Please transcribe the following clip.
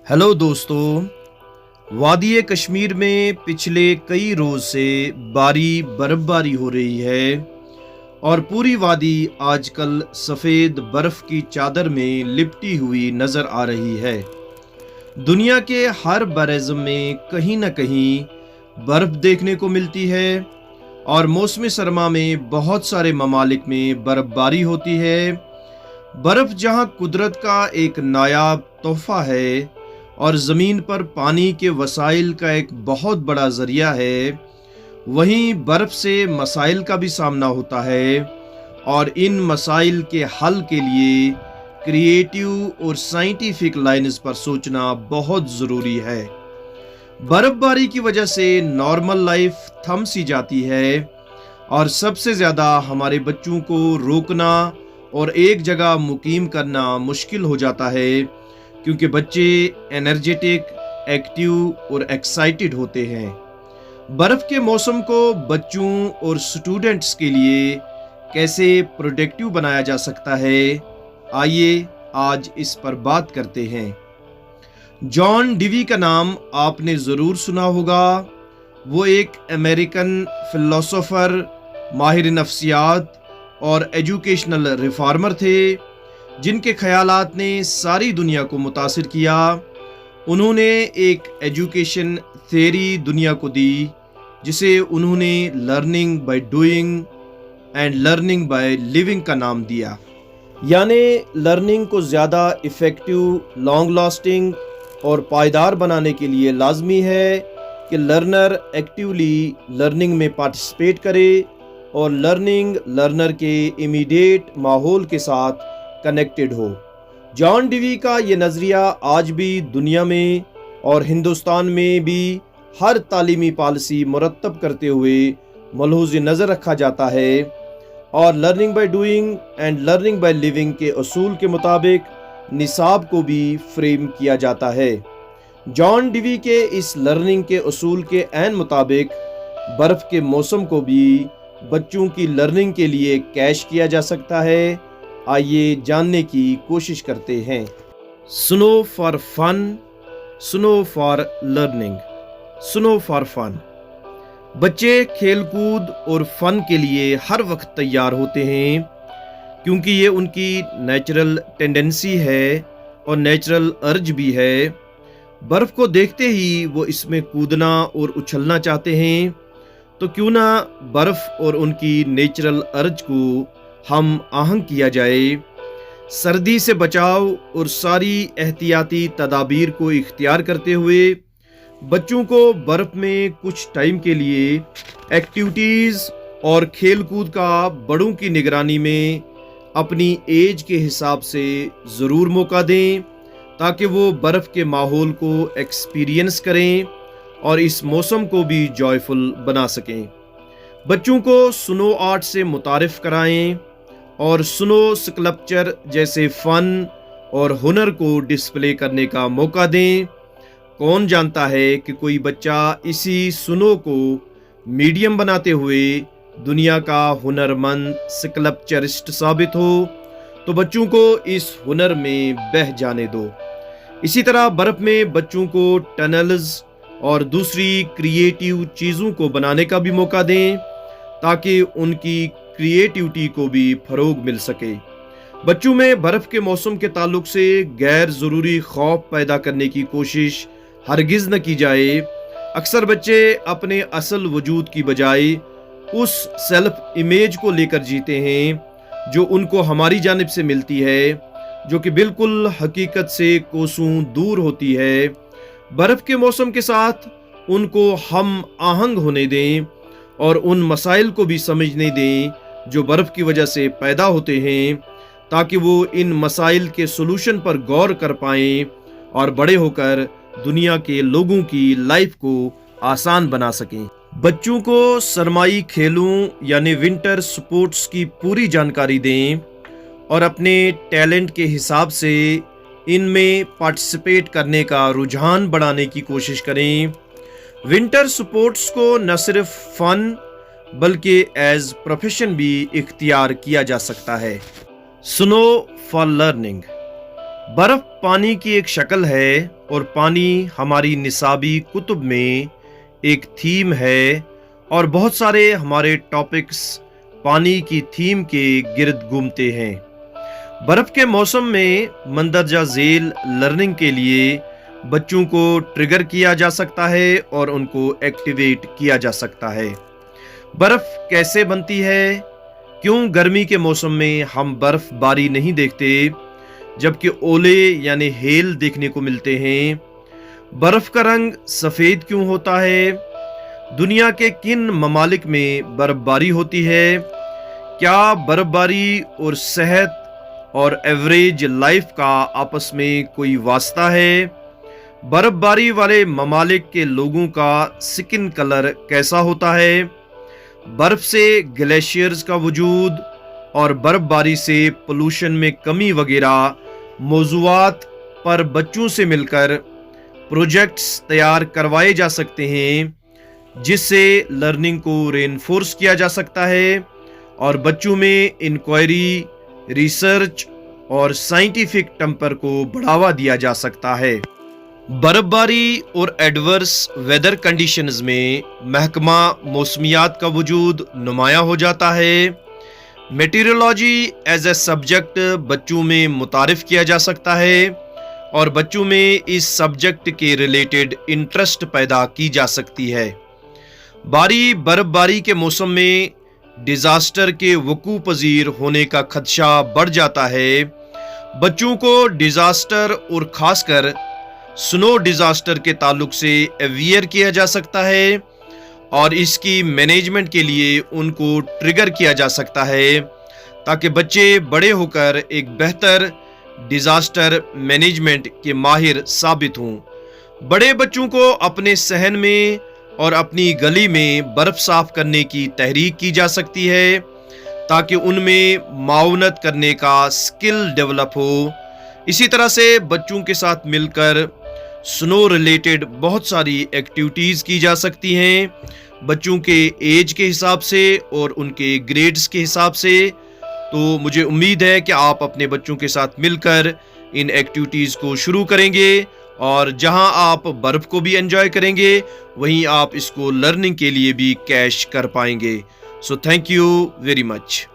Hello दोस्तों। वादी कश्मीर में पिछले कई रोज से भारी बर्फबारी हो रही है और पूरी वादी आजकल सफ़ेद बर्फ की चादर में लिपटी हुई नज़र आ रही है। दुनिया के हर बरएज़म में कहीं न कहीं बर्फ देखने को मिलती है और मौसम सरमा में बहुत सारे ममालिक में बर्फबारी होती है। बर्फ जहां कुदरत का एक नायाब तोहफा है और ज़मीन पर पानी के वसाइल का एक बहुत बड़ा ज़रिया है, वहीं बर्फ़ से मसाइल का भी सामना होता है और इन मसाइल के हल के लिए क्रिएटिव और साइंटिफिक लाइन्स पर सोचना बहुत ज़रूरी है। बर्फबारी की वजह से नॉर्मल लाइफ थम सी जाती है और सबसे ज़्यादा हमारे बच्चों को रोकना और एक जगह मुकीम करना मुश्किल हो जाता है, क्योंकि बच्चे एनर्जेटिक, एक्टिव और एक्साइटेड होते हैं। बर्फ़ के मौसम को बच्चों और स्टूडेंट्स के लिए कैसे प्रोडक्टिव बनाया जा सकता है, आइए आज इस पर बात करते हैं। जॉन डेवी का नाम आपने ज़रूर सुना होगा। वो एक अमेरिकन फिलोसोफर, माहिर नफ्सियात और एजुकेशनल रिफॉर्मर थे, जिनके ख़यालात ने सारी दुनिया को मुतासिर किया। उन्होंने एक एजुकेशन थ्योरी दुनिया को दी, जिसे उन्होंने learning by doing and learning by living का नाम दिया। यानी लर्निंग को ज़्यादा इफ़ेक्टिव, लॉन्ग लास्टिंग और पायदार बनाने के लिए लाजमी है कि लर्नर एक्टिवली लर्निंग में पार्टिसिपेट करे और लर्निंग लर्नर के इमीडिएट माहौल के साथ कनेक्टेड हो। जॉन डेवी का ये नज़रिया आज भी दुनिया में और हिंदुस्तान में भी हर तालीमी पॉलिसी मुरतब करते हुए मलहूज़ नज़र रखा जाता है और learning by doing and learning by living के असूल के मुताबिक निसाब को भी फ्रेम किया जाता है। जॉन डेवी के इस लर्निंग के असूल के ऐन मुताबिक बर्फ़ के मौसम को भी बच्चों की लर्निंग के लिए कैश किया जा सकता है। आइए जानने की कोशिश करते हैं। Snow for fun, snow for learning, snow for fun. बच्चे खेलकूद और फन के लिए हर वक्त तैयार होते हैं, क्योंकि ये उनकी नेचुरल टेंडेंसी है और नेचुरल अर्ज भी है। बर्फ़ को देखते ही वो इसमें कूदना और उछलना चाहते हैं, तो क्यों ना बर्फ़ और उनकी नेचुरल अर्ज को हम आहंग किया जाए। सर्दी से बचाव और सारी एहतियाती तदाबीर को इख्तियार करते हुए बच्चों को बर्फ़ में कुछ टाइम के लिए एक्टिविटीज़ और खेल कूद का बड़ों की निगरानी में अपनी एज के हिसाब से ज़रूर मौका दें, ताकि वो बर्फ़ के माहौल को एक्सपीरियंस करें और इस मौसम को भी जॉयफुल बना सकें। बच्चों को स्नो आर्ट से मुतारिफ़ कराएं और स्नो स्कल्पचर जैसे फ़न और हुनर को डिस्प्ले करने का मौका दें। कौन जानता है कि कोई बच्चा इसी स्नो को मीडियम बनाते हुए दुनिया का हुनरमंद स्कल्पचरिस्ट साबित हो, तो बच्चों को इस हुनर में बह जाने दो। इसी तरह बर्फ़ में बच्चों को टनल्स और दूसरी क्रिएटिव चीज़ों को बनाने का भी मौका दें, ताकि उनकी क्रिएटिविटी को भी फ़रोग मिल सके। बच्चों में बर्फ़ के मौसम के ताल्लुक से गैर ज़रूरी खौफ पैदा करने की कोशिश हरगिज़ न की जाए। अक्सर बच्चे अपने असल वजूद की बजाय उस सेल्फ इमेज को लेकर जीते हैं जो उनको हमारी जानिब से मिलती है, जो कि बिल्कुल हकीकत से कोसों दूर होती है। बर्फ़ के मौसम के साथ उनको हम आहंग होने दें और उन मसाइल को भी समझने दें जो बर्फ़ की वजह से पैदा होते हैं, ताकि वो इन मसाइल के सोल्यूशन पर गौर कर पाएं और बड़े होकर दुनिया के लोगों की लाइफ को आसान बना सकें। बच्चों को सरमाई खेलों यानी विंटर स्पोर्ट्स की पूरी जानकारी दें और अपने टैलेंट के हिसाब से इनमें पार्टिसिपेट करने का रुझान बढ़ाने की कोशिश करें। विंटर स्पोर्ट्स को न सिर्फ फन बल्कि एज प्रोफेशन भी इख्तियार किया जा सकता है। Snow for learning. बर्फ पानी की एक शक्ल है और पानी हमारी निसाबी कुतुब में एक थीम है और बहुत सारे हमारे टॉपिक्स पानी की थीम के गिर्द घूमते हैं। बर्फ के मौसम में मंदरजा झेल लर्निंग के लिए बच्चों को ट्रिगर किया जा सकता है और उनको एक्टिवेट किया जा सकता है। बर्फ कैसे बनती है? क्यों गर्मी के मौसम में हम बर्फबारी नहीं देखते जबकि ओले यानी हेल देखने को मिलते हैं? बर्फ का रंग सफेद क्यों होता है? दुनिया के किन ममालिक में बर्फबारी होती है? क्या बर्फबारी और सेहत और एवरेज लाइफ का आपस में कोई वास्ता है? बर्फबारी वाले ममालिक के लोगों का स्किन कलर कैसा होता है? बर्फ से ग्लेशियर्स का वजूद और बर्फबारी से पोल्यूशन में कमी वगैरह मौज़ूआत पर बच्चों से मिलकर प्रोजेक्ट्स तैयार करवाए जा सकते हैं जिससे लर्निंग को रेनफोर्स किया जा सकता है और बच्चों में इंक्वायरी, रिसर्च और साइंटिफिक टेम्पर को बढ़ावा दिया जा सकता है। बर्फबारी और एडवर्स वेदर कंडीशंस में महकमा मौसमियात का वजूद नुमाया हो जाता है। मेटीरियोलॉजी एज ए सब्जेक्ट बच्चों में मुतारिफ किया जा सकता है और बच्चों में इस सब्जेक्ट के रिलेटेड इंटरेस्ट पैदा की जा सकती है। भारी बर्फबारी के मौसम में डिजास्टर के वकू पजीर होने का खदशा बढ़ जाता है। बच्चों को डिजास्टर और खासकर स्नो डिजास्टर के ताल्लुक से अवेयर किया जा सकता है और इसकी मैनेजमेंट के लिए उनको ट्रिगर किया जा सकता है ताकि बच्चे बड़े होकर एक बेहतर डिजास्टर मैनेजमेंट के माहिर साबित हों। बड़े बच्चों को अपने सहन में और अपनी गली में बर्फ साफ करने की तहरीक की जा सकती है ताकि उनमें मावनत करने का स्किल डेवलप हो। इसी तरह से बच्चों के साथ मिलकर स्नो रिलेटेड बहुत सारी एक्टिविटीज़ की जा सकती हैं बच्चों के एज के हिसाब से और उनके ग्रेड्स के हिसाब से। तो मुझे उम्मीद है कि आप अपने बच्चों के साथ मिलकर इन एक्टिविटीज़ को शुरू करेंगे और जहां आप बर्फ़ को भी एंजॉय करेंगे वहीं आप इसको लर्निंग के लिए भी कैश कर पाएंगे। So thank you very much.